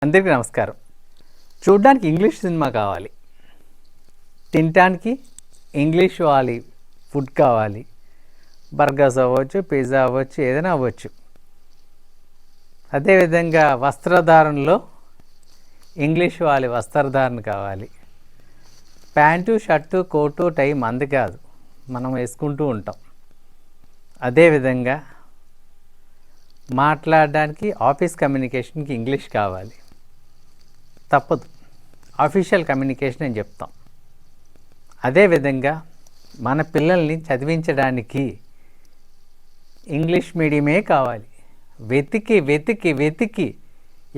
అందరికీ నమస్కారం. చూడ్డానికి ఇంగ్లీష్ సినిమా కావాలి, తినటానికి ఇంగ్లీష్ వాళ్ళ ఫుడ్ కావాలి. బర్గర్స్ అవ్వచ్చు, పిజ్జా అవ్వచ్చు, ఏదైనా అవ్వచ్చు. అదేవిధంగా వస్త్రధారణలో ఇంగ్లీష్ వాళ్ళ వస్త్రధారణ కావాలి. ప్యాంటు, షర్టు, కోటు, టై మంది కాదు, మనం వేసుకుంటూ ఉంటాం. అదేవిధంగా మాట్లాడడానికి ఆఫీస్ కమ్యూనికేషన్కి ఇంగ్లీష్ కావాలి. తప్పదు, ఆఫీషియల్ కమ్యూనికేషన్ అని చెప్తాం. అదేవిధంగా మన పిల్లల్ని చదివించడానికి ఇంగ్లీష్ మీడియమే కావాలి. వెతికి వెతికి వెతికి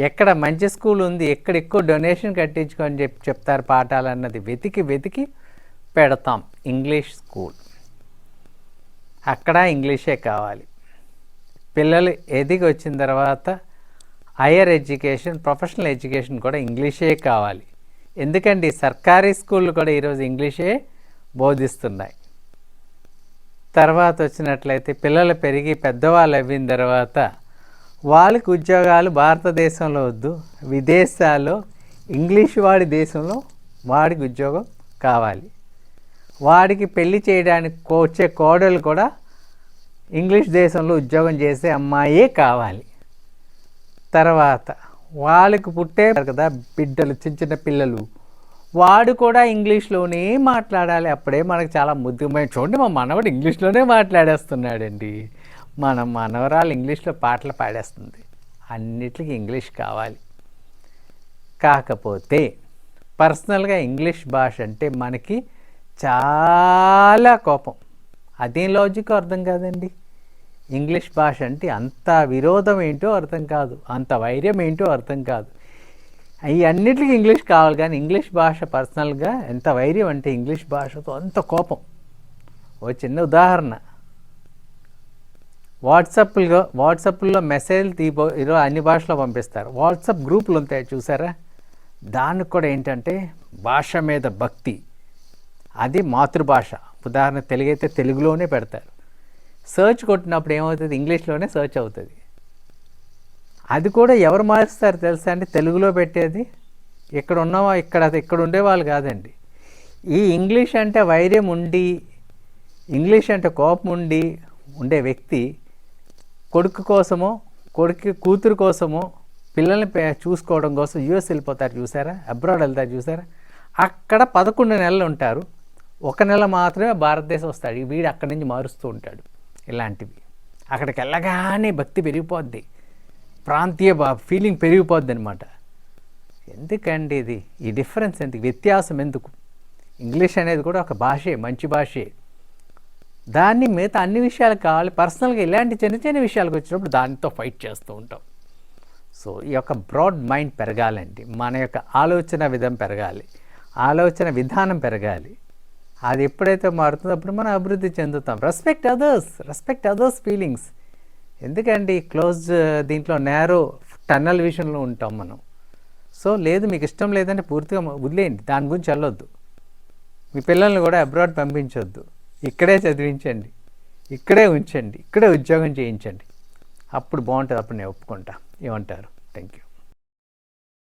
ఎక్కడ మంచి స్కూల్ ఉంది, ఎక్కడ ఎక్కువ డొనేషన్ కట్టించుకొని చెప్తారు పాఠాలు అన్నది వెతికి వెతికి పెడతాం. ఇంగ్లీష్ స్కూల్, అక్కడ ఇంగ్లీషే కావాలి. పిల్లలు ఎదిగి వచ్చిన తర్వాత హయ్యర్ ఎడ్యుకేషన్, ప్రొఫెషనల్ ఎడ్యుకేషన్ కూడా ఇంగ్లీషే కావాలి. ఎందుకంటే సర్కారీ స్కూళ్ళు కూడా ఈరోజు ఇంగ్లీషే బోధిస్తున్నాయి. తర్వాత వచ్చినట్లయితే పిల్లలు పెరిగి పెద్దవాళ్ళు అయిన తర్వాత వాళ్ళకి ఉద్యోగాలు భారతదేశంలో వద్దు, విదేశాల్లో ఇంగ్లీష్ వాడి దేశంలో వాడికి ఉద్యోగం కావాలి. వాడికి పెళ్లి చేయడానికి వచ్చే కోడలు కూడా ఇంగ్లీష్ దేశంలో ఉద్యోగం చేసే అమ్మాయే కావాలి. తర్వాత వాళ్ళకి పుట్టే కదా బిడ్డలు, చిన్న చిన్న పిల్లలు, వాడు కూడా ఇంగ్లీష్లోనే మాట్లాడాలి. అప్పుడే మనకు చాలా ముద్దుమైన. చూడండి, మా మనవడు ఇంగ్లీష్లోనే మాట్లాడేస్తున్నాడండి. మన మనవరాలు ఇంగ్లీష్లో పాటలు పాడేస్తుంది. అన్నిటికీ ఇంగ్లీష్ కావాలి. కాకపోతే పర్సనల్గా ఇంగ్లీష్ భాష అంటే మనకి చాలా కోపం. అదేం లాజిక్ అర్థం కాదండి. ఇంగ్లీష్ భాష అంటే అంత విరోధం ఏంటో అర్థం కాదు, అంత వైర్యం ఏంటో అర్థం కాదు. ఈ అన్నిటికీ ఇంగ్లీష్ కావాలి, కానీ ఇంగ్లీష్ భాష పర్సనల్గా ఎంత వైర్యం అంటే ఇంగ్లీష్ భాషతో అంత కోపం. ఓ చిన్న ఉదాహరణ, వాట్సాప్లో మెసేజ్లు ఈరోజు అన్ని భాషలో పంపిస్తారు. వాట్సాప్ గ్రూపులు ఉంటాయి చూసారా, దానికి కూడా ఏంటంటే భాష మీద భక్తి. అది మాతృభాష. ఉదాహరణ తెలుగు అయితే తెలుగులోనే పెడతారు. సర్చ్ కొట్టినప్పుడు ఏమవుతుంది, ఇంగ్లీష్లోనే సర్చ్ అవుతుంది. అది కూడా ఎవరు మారుస్తారు తెలుసా అండి, తెలుగులో పెట్టేది. ఇక్కడ ఉన్నవా ఇక్కడ ఉండేవాళ్ళు కాదండి. ఈ ఇంగ్లీష్ అంటే వైర్యం ఉండి, ఇంగ్లీష్ అంటే కోపం ఉండే వ్యక్తి కొడుకు కోసమో, కూతురు కోసమో, పిల్లల్ని చూసుకోవడం కోసం యూఎస్ వెళ్ళిపోతారు చూసారా, అబ్రాడ్ వెళ్తారు చూసారా. అక్కడ 11 నెలలు ఉంటారు, 1 నెల మాత్రమే భారతదేశం వస్తాడు. వీడు అక్కడి నుంచి మారుస్తూ ఉంటాడు. ఇలాంటివి అక్కడికి వెళ్ళగానే భక్తి పెరిగిపోద్ది, ప్రాంతీయ ఫీలింగ్ పెరిగిపోద్ది అనమాట. ఎందుకండి ఇది, ఈ డిఫరెన్స్ ఎందుకు, వ్యత్యాసం ఎందుకు? ఇంగ్లీష్ అనేది కూడా ఒక భాషే, మంచి భాషే. దాన్ని మిగతా అన్ని విషయాలు కావాలి. పర్సనల్గా ఇలాంటి చిన్న చిన్న విషయాలకు వచ్చినప్పుడు దానితో ఫైట్ చేస్తూ ఉంటాం. సో ఈ యొక్క బ్రాడ్ మైండ్ పెరగాలండి, మన యొక్క ఆలోచన విధం పెరగాలి, ఆలోచన విధానం పెరగాలి. అది ఎప్పుడైతే మారుతుందో అప్పుడు మనం అభివృద్ధి చెందుతాం. Respect others feelings. ఎందుకండి క్లోజ్ దీంట్లో నేరో టన్నల్ విషయంలో ఉంటాం మనం. సో లేదు, మీకు ఇష్టం లేదంటే పూర్తిగా వదిలేయండి, దాని గురించి వెళ్ళొద్దు. మీ పిల్లల్ని కూడా అబ్రాడ్ పంపించొద్దు, ఇక్కడే చదివించండి, ఇక్కడే ఉంచండి, ఇక్కడే ఉద్యోగం చేయించండి. అప్పుడు బాగుంటుంది, అప్పుడు నేను ఒప్పుకుంటా. ఏమంటారు? Thank you.